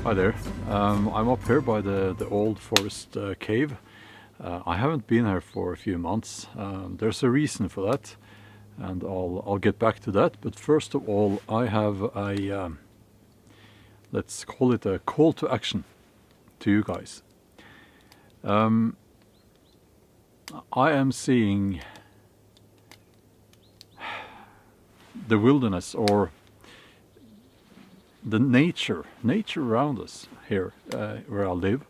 Hi there. I'm up here by the old forest cave. I haven't been here for a few months. There's a reason for that, and I'll get back to that. But first of all, I have a let's call it a call to action to you guys. I am seeing the wilderness, or the nature around us here where I live.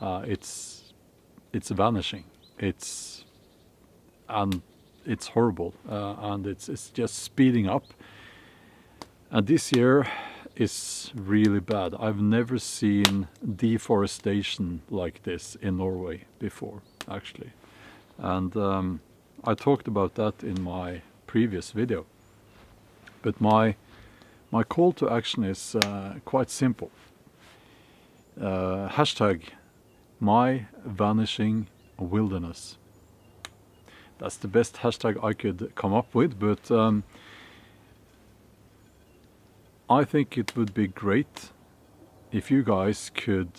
It's vanishing. It's horrible, and it's just speeding up. And this year is really bad. I've never seen deforestation like this in Norway before, actually. And I talked about that in my previous video. But my call to action is quite simple. Hashtag my vanishing wilderness. That's the best hashtag I could come up with, but I think it would be great if you guys could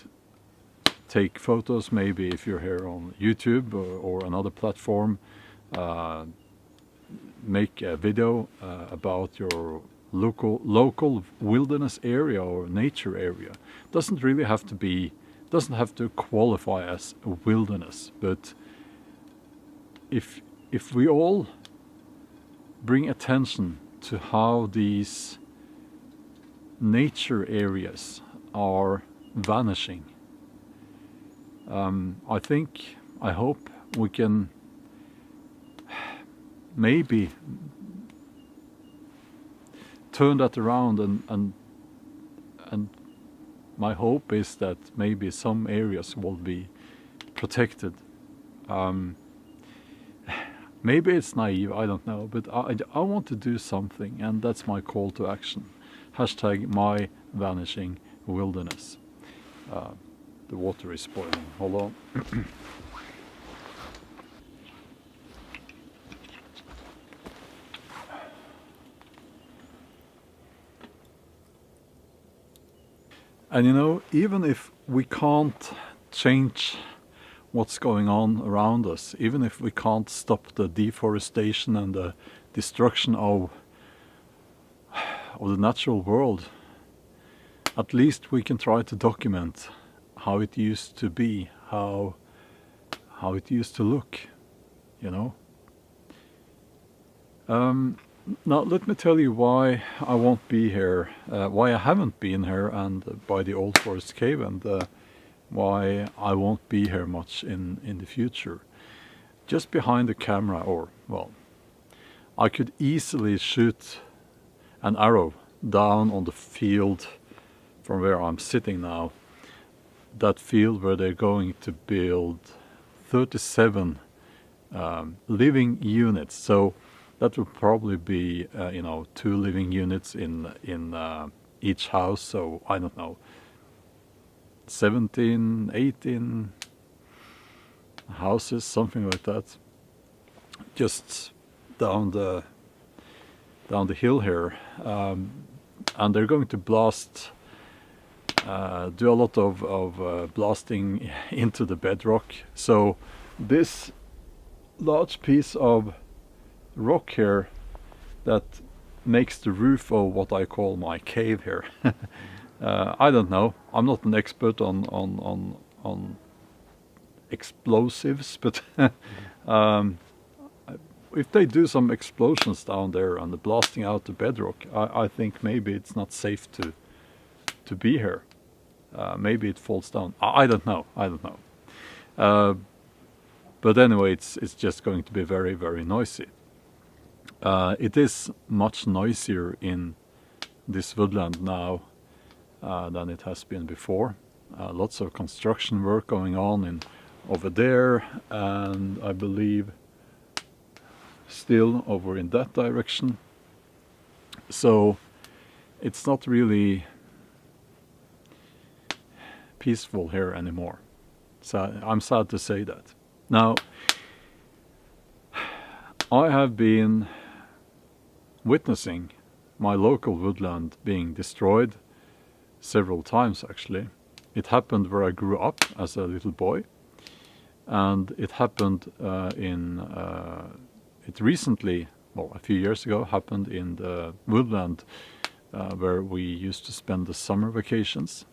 take photos, maybe if you're here on YouTube or another platform, make a video about your local wilderness area or nature area. Doesn't have to qualify as a wilderness, but if we all bring attention to how these nature areas are vanishing, I hope we can maybe turn that around, and my hope is that maybe some areas will be protected. Maybe it's naive, I don't know, but I want to do something, and that's my call to action. Hashtag my vanishing wilderness. The water is boiling. Hold on. And you know, even if we can't change what's going on around us, even if we can't stop the deforestation and the destruction of the natural world, at least we can try to document how it used to be, how it used to look, you know. Now let me tell you why I won't be here, why I haven't been here and by the old forest cave, and why I won't be here much in the future. Just behind the camera, or well, I could easily shoot an arrow down on the field from where I'm sitting now, that field where they're going to build 37 living units. So that would probably be, 2 living units in each house. So I don't know, 17, 18 houses, something like that. Just down the hill here, and they're going to blast, do a lot of blasting into the bedrock. So this large piece of rock here that makes the roof of what I call my cave here. I don't know. I'm not an expert on explosives, but if they do some explosions down there and the blasting out the bedrock, I think maybe it's not safe to be here. Maybe it falls down. I don't know. But anyway, it's just going to be very, very noisy. It is much noisier in this woodland now than it has been before. Lots of construction work going on over there, and I believe still over in that direction. So it's not really peaceful here anymore. So I'm sad to say that. Now, I have been witnessing my local woodland being destroyed several times actually. It happened where I grew up as a little boy, and it happened it recently, well, a few years ago, happened in the woodland where we used to spend the summer vacations.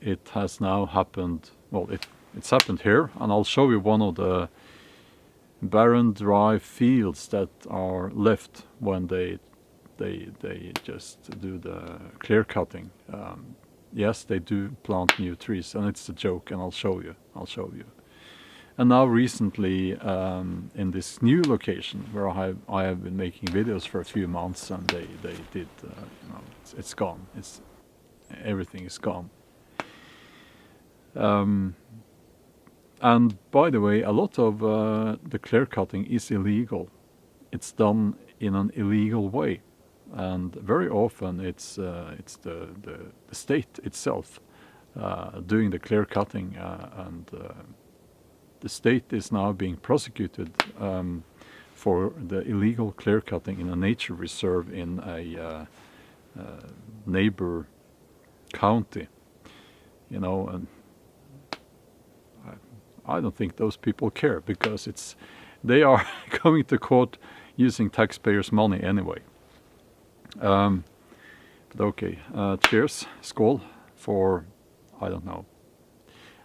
It has now happened, well, it's happened here, and I'll show you one of the barren, dry fields that are left when they just do the clear cutting. Yes, they do plant new trees, and it's a joke, and I'll show you. And now recently, in this new location where I have been making videos for a few months, and they did, it's gone. Everything is gone. And by the way, a lot of the clear cutting is illegal. It's done in an illegal way, and very often it's the state itself doing the clear cutting, and the state is now being prosecuted for the illegal clear cutting in a nature reserve in a neighbor county, and I don't think those people care, because they are going to court using taxpayers' money anyway. But okay, cheers, skål for, I don't know.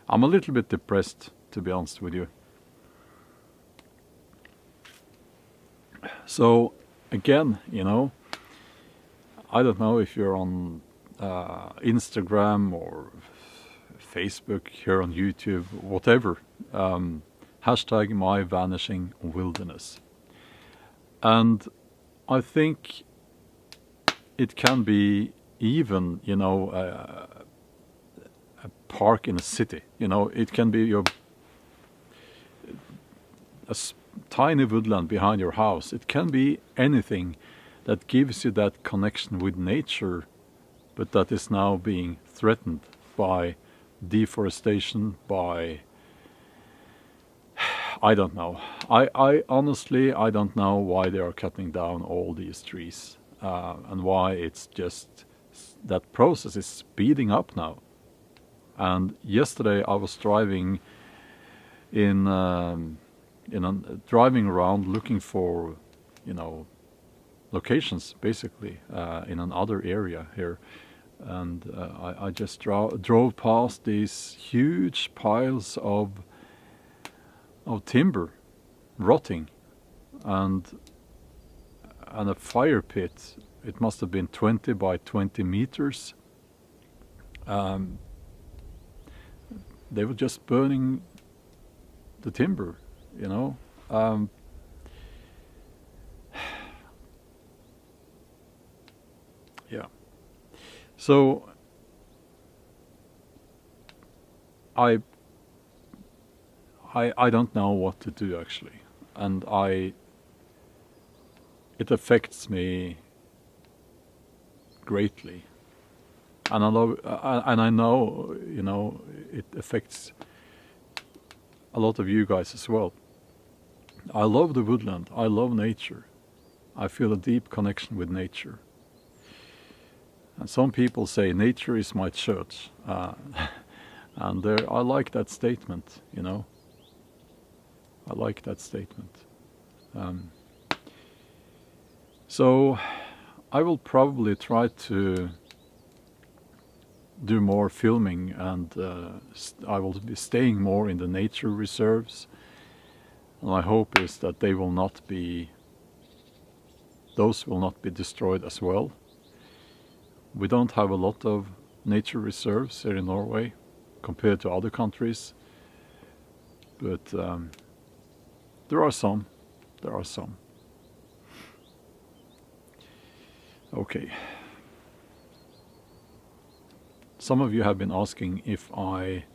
I'm a little bit depressed, to be honest with you. So again, I don't know if you're on Instagram or Facebook, here on YouTube, whatever. Hashtag my vanishing wilderness. And I think it can be even, a park in a city. It can be a tiny woodland behind your house. It can be anything that gives you that connection with nature, but that is now being threatened by deforestation, by, I don't know. I honestly, I don't know why they are cutting down all these trees, and why it's just, that process is speeding up now. And yesterday I was driving driving around looking for, locations, basically, in another area here. And I just drove past these huge piles of timber rotting, and a fire pit. It must have been 20 by 20 meters. They were just burning the timber, yeah. So I don't know what to do, actually, and it affects me greatly, and I know it affects a lot of you guys as well. I love the woodland. I love nature. I feel a deep connection with nature. And some people say nature is my church, and I like that statement. I like that statement. So I will probably try to do more filming, and I will be staying more in the nature reserves. And my hope is that those will not be destroyed as well. We don't have a lot of nature reserves here in Norway compared to other countries, but there are some. Okay. Some of you have been asking if I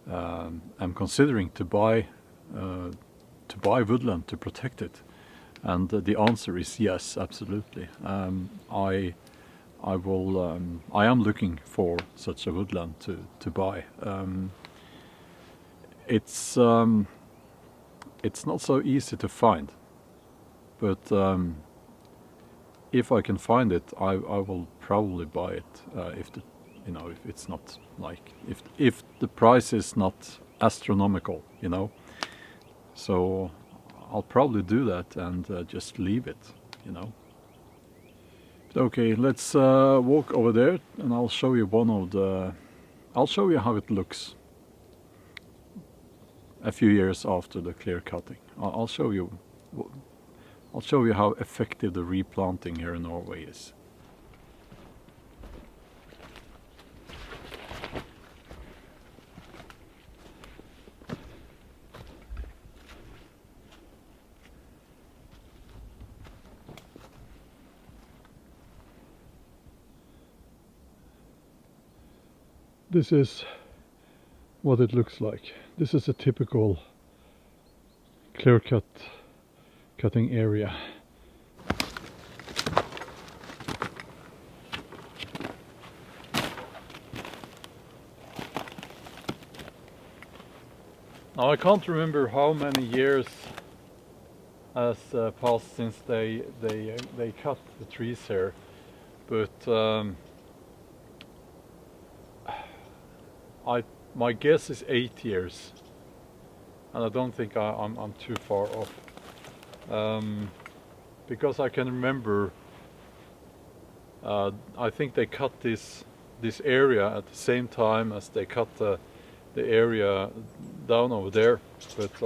am considering to buy woodland to protect it, and the answer is yes, absolutely. I am looking for such a woodland to buy. It's not so easy to find, but if I can find it, I will probably buy it if the, you know, if it's not like, if the price is not astronomical, you know. So I'll probably do that and just leave it, you know. Okay, let's walk over there and I'll show you one of the, I'll show you how it looks a few years after the clear cutting. I'll show you how effective the replanting here in Norway is. This is what it looks like. This is a typical clear cutting area. Now I can't remember how many years has passed since they cut the trees here, but my guess is 8 years, and I don't think I'm too far off, because I can remember I think they cut this area at the same time as they cut the area down over there, but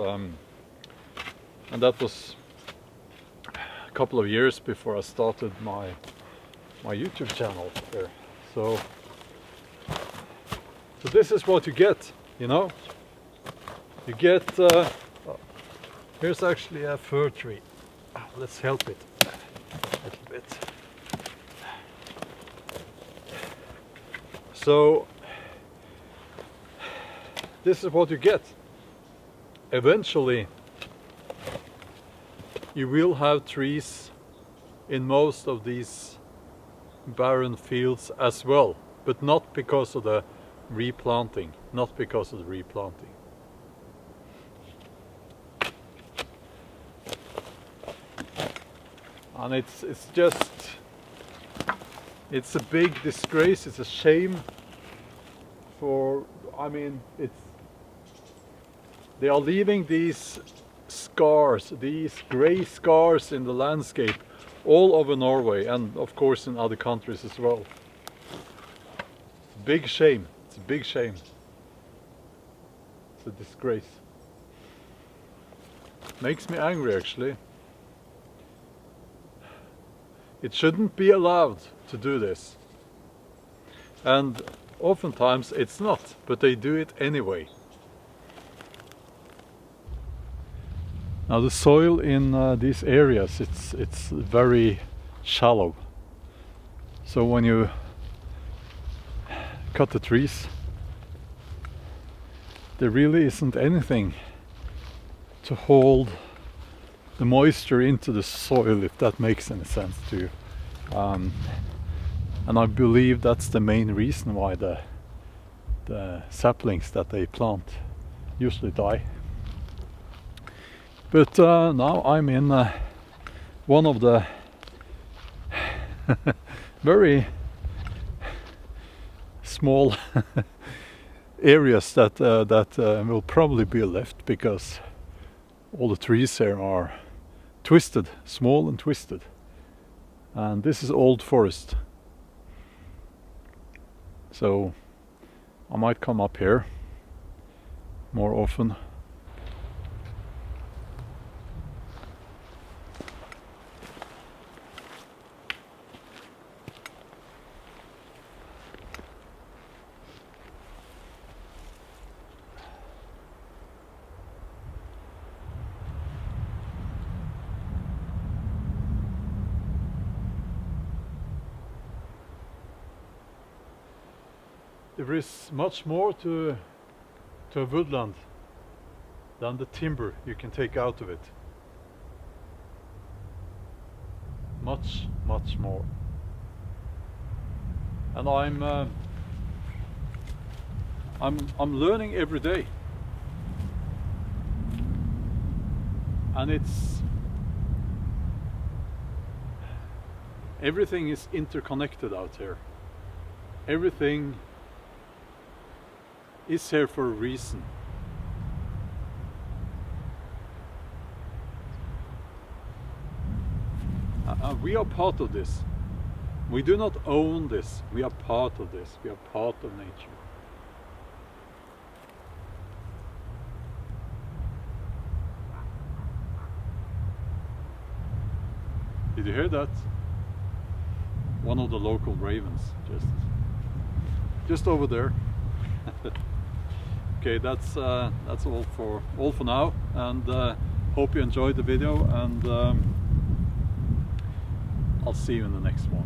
and that was a couple of years before I started my YouTube channel there. So this is what you get, you know. You get, here's actually a fir tree. Let's help it a little bit. So this is what you get. Eventually you will have trees in most of these barren fields as well, but not because of the replanting, not because of the replanting. And it's just, it's a big disgrace, it's a shame for, I mean, they are leaving these scars, these grey scars in the landscape all over Norway, and of course in other countries as well. Big shame. It's a big shame. It's a disgrace. Makes me angry actually. It shouldn't be allowed to do this. And oftentimes it's not, but they do it anyway. Now the soil in these areas, it's very shallow. So when you cut the trees, there really isn't anything to hold the moisture into the soil, if that makes any sense to you. And I believe that's the main reason why the saplings that they plant usually die. But now I'm in one of the very small areas that will probably be left, because all the trees here are twisted, small and twisted. And this is old forest. So I might come up here more often. There is much more to a woodland than the timber you can take out of it. Much, much more. And I'm learning every day. And Everything is interconnected out here. Everything is here for a reason. We are part of this. We do not own this. We are part of this. We are part of nature. Did you hear that? One of the local ravens, just over there. Okay, that's all for now, and hope you enjoyed the video, and I'll see you in the next one.